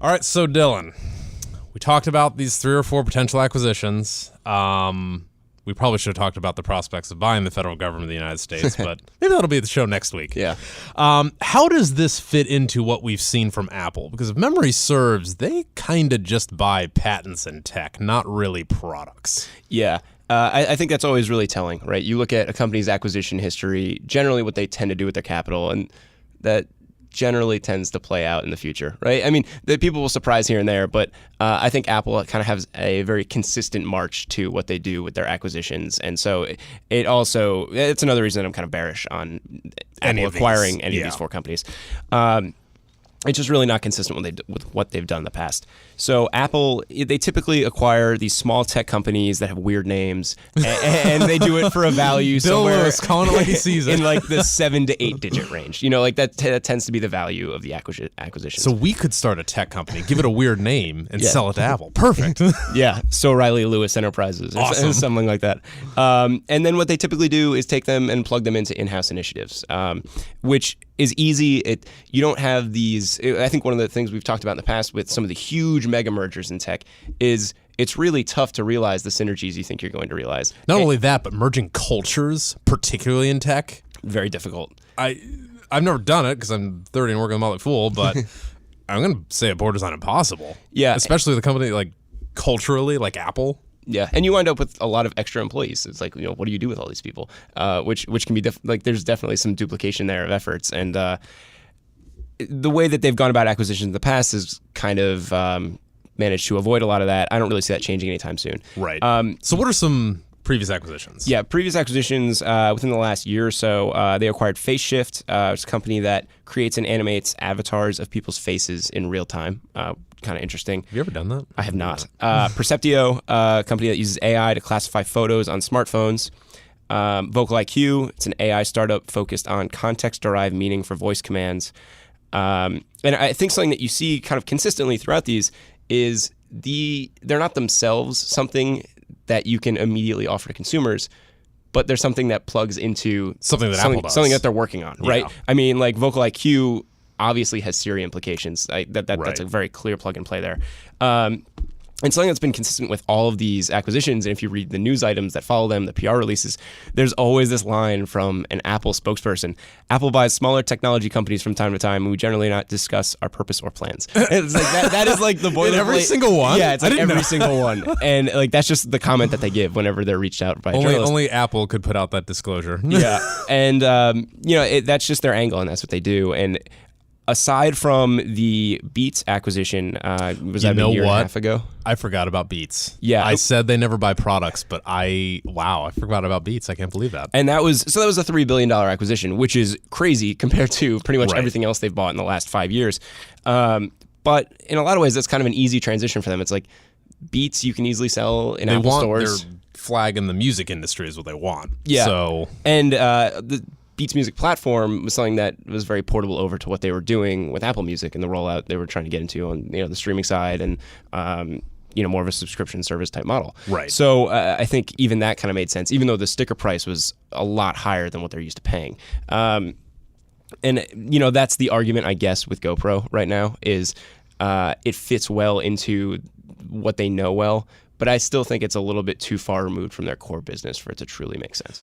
All right, so Dylan, we talked about these 3 or 4 potential acquisitions. We probably should have talked about the prospects of buying the federal government of the United States, but maybe that'll be the show next week. Yeah. How does this fit into what we've seen from Apple? Because if memory serves, they kind of just buy patents and tech, not really products. Yeah. I think that's always really telling, right? You look at a company's acquisition history, generally what they tend to do with their capital, and that generally tends to play out in the future, right? I mean, the people will surprise here and there, but I think Apple kind of has a very consistent march to what they do with their acquisitions. And so it's another reason that I'm kind of bearish on Apple acquiring any of these 4 companies. It's just really not consistent with what they've done in the past. So Apple, they typically acquire these small tech companies that have weird names, and they do it for a value somewhere Lewis, calling it like he sees it. in like the 7 to 8 digit range. You know, like that tends to be the value of the acquisition. So we could start a tech company, give it a weird name, and sell it to Apple. Perfect. Yeah, so Riley Lewis Enterprises, or something like that. And then what they typically do is take them and plug them into in-house initiatives, which is easy. You don't have these. I think one of the things we've talked about in the past with some of the huge mega mergers in tech is it's really tough to realize the synergies you think you're going to realize. Not only that, but merging cultures, particularly in tech, very difficult. I've never done it because I'm 30 and working on Motley Fool, but I'm going to say it borders on impossible. Yeah, especially the company like culturally, like Apple. Yeah, and you wind up with a lot of extra employees. It's like, what do you do with all these people? Which can be there's definitely some duplication there of efforts, and the way that they've gone about acquisitions in the past is kind of managed to avoid a lot of that. I don't really see that changing anytime soon. Right. So what are some previous acquisitions? Yeah, previous acquisitions within the last year or so, they acquired FaceShift, which is a company that creates and animates avatars of people's faces in real time. Kind of interesting. Have you ever done that? I have not. Perceptio, a company that uses AI to classify photos on smartphones. Vocal IQ, it's an AI startup focused on context-derived meaning for voice commands. And I think something that you see kind of consistently throughout these is they're not themselves something that you can immediately offer to consumers, but there's something that plugs into something Apple does. Something that they're working on, right? I mean, like Vocal IQ obviously has Siri implications. That's a very clear plug and play there. And something that's been consistent with all of these acquisitions, and if you read the news items that follow them, the PR releases, there's always this line from an Apple spokesperson: Apple buys smaller technology companies from time to time, and we generally not discuss our purpose or plans. It's like that is like the boilerplate. In every single one? Yeah, it's like every single one. And like that's just the comment that they give whenever they're reached out by a journalist. Only Apple could put out that disclosure. Yeah. And, that's just their angle, and that's what they do. And aside from the Beats acquisition, was that a year and a half ago? I forgot about Beats. Yeah. I said they never buy products, but I forgot about Beats. I can't believe that. And that was a $3 billion acquisition, which is crazy compared to pretty much everything else they've bought in the last 5 years. But in a lot of ways, that's kind of an easy transition for them. It's like Beats you can easily sell in Apple stores. Their flag in the music industry is what they want. Yeah. So, and the Beats Music platform was something that was very portable over to what they were doing with Apple Music and the rollout they were trying to get into on the streaming side and more of a subscription service type model. Right. So I think even that kind of made sense, even though the sticker price was a lot higher than what they're used to paying. And that's the argument, I guess, with GoPro right now is it fits well into what they know well, but I still think it's a little bit too far removed from their core business for it to truly make sense.